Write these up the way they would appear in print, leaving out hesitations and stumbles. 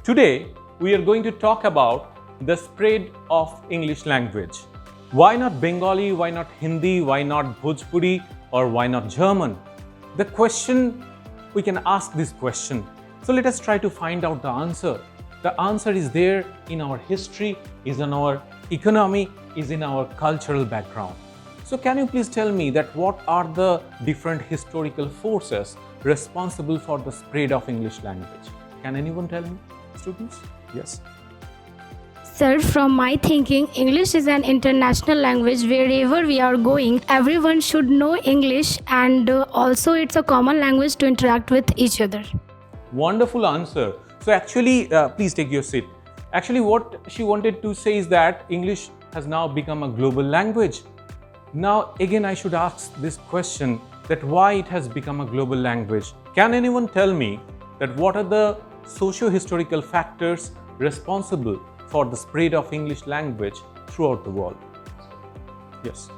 Today, we are going to talk about the spread of English language. Why not Bengali, why not Hindi, why not Bhojpuri, or why not German? The question, we can ask this question. So let us try to find out the answer. The answer is there in our history, is in our economy, is in our cultural background. So can you please tell me that what are the different historical forces responsible for the spread of English language? Can anyone tell me, students? Yes. Sir, from my thinking, English is an international language. Wherever we are going, everyone should know English, and also it's a common language to interact with each other. Wonderful answer. So actually, please take your seat. Actually, what she wanted to say is that English has now become a global language. Now, again, I should ask this question, that why it has become a global language. Can anyone tell me that what are the socio-historical factors responsible for the spread of English language throughout the world? Yes.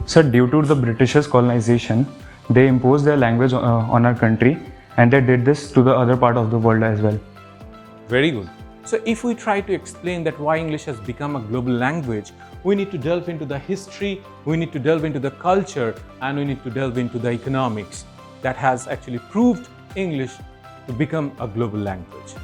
Sir, due to the Britishers' colonization, they imposed their language on our country, and they did this to the other part of the world as well. Very good. So if we try to explain that why English has become a global language, we need to delve into the history, we need to delve into the culture, and we need to delve into the economics that has actually proved English to become a global language.